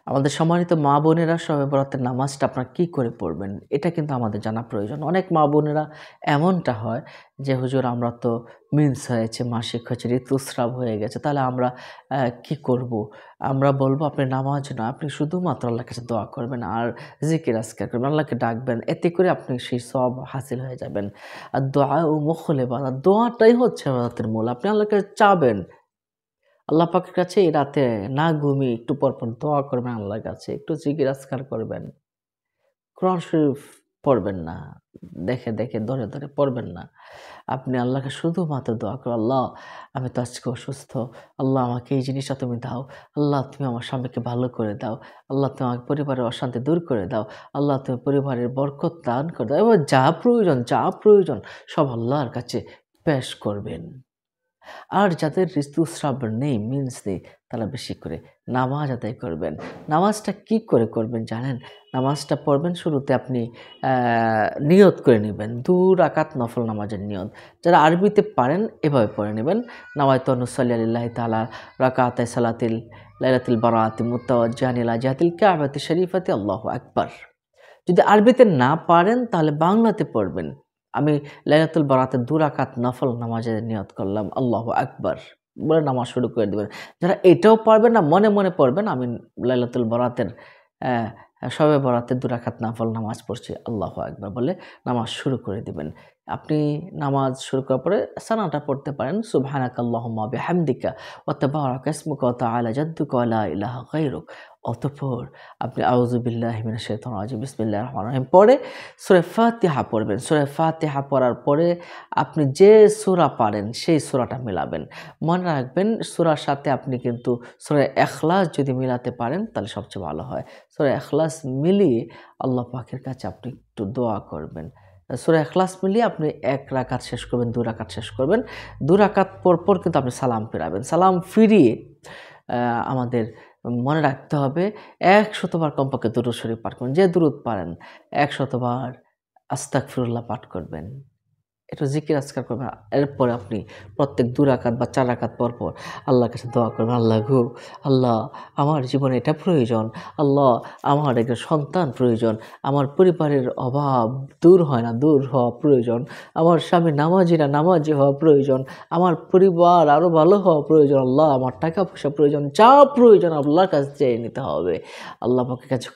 আমাদের সম্মানিত মা বোনেরা শবে বরাতের নামাজটা আপনারা কি করে পড়বেন? এটা কিন্তু আমাদের জানা প্রয়োজন। অনেক মা বোনেরা এমনটা হয় যে, "হুজুর আমরা তো মিন্স হয়েছে, মাসিক হয়েছে, ঋতুস্রাব হয়ে গেছে। তাহলে আমরা কি করব?" আমরা বলব, "আপনি নামাজ না, আপনি শুধুমাত্র আল্লাহর কাছে দোয়া করবেন আর জিকির আজকার করবেন, আল্লাহকে ডাকবেন। এতে করে আপনি সেই সওয়াব হাসিল হয়ে যাবেন।" আর দুআউ মুখুল ইবাদাত, দোয়াটাই হচ্ছে ইবাদতের মূল। আপনি আল্লাহর কাছে চাবেন। আল্লাহ পাকের কাছে এই রাতে না ঘুমিয়ে একটু পরপর দোয়া করবেন আল্লাহর কাছে। একটু জিকির আজকার করবেন। কোরআন শরীফ পড়বেন না। দেখে ধরে পড়বেন না। আপনি আল্লাহকে শুধুমাত্র দোয়া করুন, "আল্লাহ আমি তো আজকে অসুস্থ। আল্লাহ আমাকে এই জিনিসটা তুমি দাও। আল্লাহ তুমি আমার স্বামীকে ভালো করে দাও। আল্লাহ তুমি আমার পরিবারের অশান্তি দূর করে দাও। আল্লাহ তুমি পরিবারের বরকত দান করে দাও।" এবার যা প্রয়োজন সব আল্লাহর কাছে পেশ করবেন। আর যাদের ঋতুস্রাব নেই, মিন্স নেই, তারা বেশি করে নামাজ আদায় করবেন। নামাজটা কি করে করবেন জানেন? নামাজটা পড়বেন শুরুতে আপনি নিয়ত করে নিবেন। ২ রাকাত নফল নামাজের নিয়ত। যারা আরবিতে পারেন এভাবে পড়ে নিবেন। নাওয়াইতু আন নুসাল্লি লিল্লাহি তাআলা রাকাতাই সালাতিল লাইলাতুল বারাআতি মুতাওয়াজ্জিহান ইলা জিহাতিল কাবাতি শরীফাতি আল্লাহু আকবার। যদি আরবিতে না পারেন তাহলে বাংলাতে পড়বেন। আমি লাইলাতুল বারাতের ২ রাকাত নফল নামাজের নিয়ত করলাম। আল্লাহু আকবার বলে নামাজ শুরু করে দিবেন। যারা এটাও পারবেন না মনে পড়বেন আমি লাইলাতুল বারাতের শবে বরাতের ২ রাকাত নফল নামাজ পড়ছি। আল্লাহু আকবার বলে নামাজ শুরু করে দিবেন। আপনি নামাজ শুরু করার পরে সানাটা পড়তে পারেন। সুবহানাকাল্লাহুম্মা বিহামদিকা ওয়া তাবারাকা ইসমুকা ওয়া তাআলা জাদ্দুকা ওয়া লা ইলাহা গায়রুক। অতঃপর আপনি আউযু বিল্লাহি মিনাশ শাইতানির রাজিম বিসমিল্লাহির রহমানির রহিম পড়ে সূরা ফাতিহা পড়বেন। সূরা ফাতিহা পড়ার পরে আপনি যে সূরা পারেন সেই সূরাটা মিলাবেন। মনে রাখবেন সূরার সাথে আপনি কিন্তু সূরা ইখলাস যদি মিলাতে পারেন তাহলে সবচেয়ে ভালো হয়। সূরা ইখলাস মিলিয়ে আল্লাহ পাকের কাছে আপনি একটু দোয়া করবেন। সূরা ইখলাস মিলিয়ে আপনি ১ রাকাত শেষ করবেন, ২ রাকাত শেষ করবেন। ২ রাকাত পরপর কিন্তু আপনি সালাম ফিরাবেন। সালাম ফিরিয়ে আমাদের মনে রাখতে হবে ১০০ বার কমপক্ষে দুরূদ শরীফ পাঠ করবেন। যে দুরূদ পারেন ১০০ বার আস্তাগফিরুল্লাহ পাঠ করবেন। একটু জিকির আজকার করবেন। এরপরে আপনি প্রত্যেক ২ রাকাত বা ৪ রাকাত পরপর আল্লাহর কাছে দোয়া করবেন, "আল্লাহ গো, আল্লাহ আমার জীবনে এটা প্রয়োজন। আল্লাহ আমার একটা সন্তান প্রয়োজন। আমার পরিবারের অভাব দূর হয় না, দূর হওয়া প্রয়োজন। আমার স্বামী নামাজি না, নামাজি হওয়া প্রয়োজন। আমার পরিবার আরও ভালো হওয়া প্রয়োজন। আল্লাহ আমার টাকা-পয়সা প্রয়োজন। যা প্রয়োজন আল্লাহর কাছে চেয়ে নিতে হবে। আল্লাহ পাকের কাছে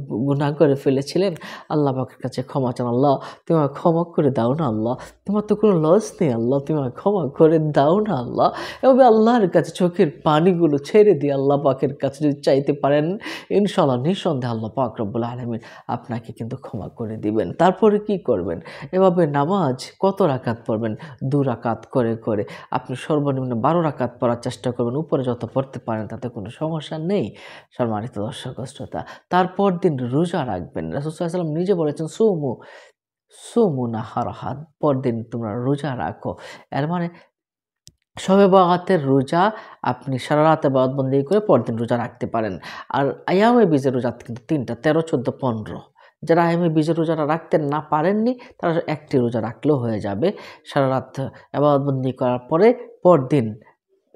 গুনাহ করে ফেলেছিলেন। আল্লাহ পাকের কাছে ক্ষমা চান। আল্লাহ তুমি আমাকে ক্ষমা করে দাও না আল্লাহ। তোমার তো কোনো লস নেই আল্লাহ। তুমি আমাকে ক্ষমা করে দাও না আল্লাহ। এভাবে আল্লাহর কাছে চোখের পানিগুলো ছেড়ে দিয়ে আল্লাহ পাকের কাছে যদি চাইতে পারেন, ইনশাআল্লাহ নিঃসন্দেহে আল্লাহ পাক রব্বুল আলামিন আপনাকে কিন্তু ক্ষমা করে দিবেন। তারপরে কি করবেন? এভাবে নামাজ কত রাকাত পড়বেন? ২ রাকাত করে আপনি সর্বনিম্ন ১২ রাকাত পড়ার চেষ্টা করবেন। উপরে যত পড়তে পারেন তাতে কোনো সমস্যা নেই। সম্মানিত দর্শক ও শ্রোতা, তারপর দিন রোজা রাখবেন। রাসূল সাল্লাল্লাহু আলাইহি ওয়াসাল্লাম নিজে বলেছেন, সুমু নাহারাহা, পরদিন তোমরা রোজা রাখো। এর মানে শবে বরাতের রোজা আপনি সারা রাত ইবাদতবন্দেগি করে পরদিন রোজা রাখতে পারেন। আর আইয়ামে বীজের রোজা কিন্তু ৩ টা ১৩, ১৪, ১৫। যারা আইয়ামে বীজের রোজাটা রাখতে না পারেননি তারা একটি রোজা রাখলেও হয়ে যাবে। সারা রাত ইবাদতবন্দেগি করার পরে পরদিন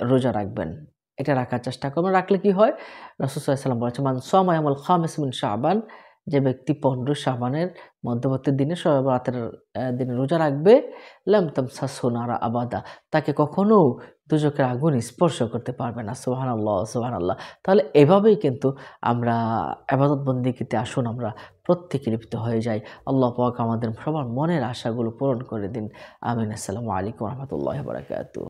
রোজা রাখবেন। এটা রাখার চেষ্টা করবেন। রাখলে কি হয়? রাসূল সাল্লাল্লাহু আলাইহি ওয়াসাল্লাম বলেছেন, "মান সামা ইয়াউমাল খামিস মিন শাবান", যে ব্যক্তি ১৫ শাবানের মধ্যবর্তী দিনে শবে বরাতের দিনে রোজা রাখবে, লাম তামসাসহু নারা আবাদা, তাকে কখনো দোজখের আগুন স্পর্শ করতে পারবে না। সুবহানাল্লাহ, সুবহানাল্লাহ। তাহলে এভাবেই কিন্তু আমরা ইবাদত বন্দেগীতে আসুন আমরা প্রত্যেকে লিপ্ত হয়ে যাই। আল্লাহ পাক আমাদের সবার মনের আশাগুলো পূরণ করে দিন। আমিন। আসসালামু আলাইকুম ওয়া রাহমাতুল্লাহি ওয়া বারাকাতুহু।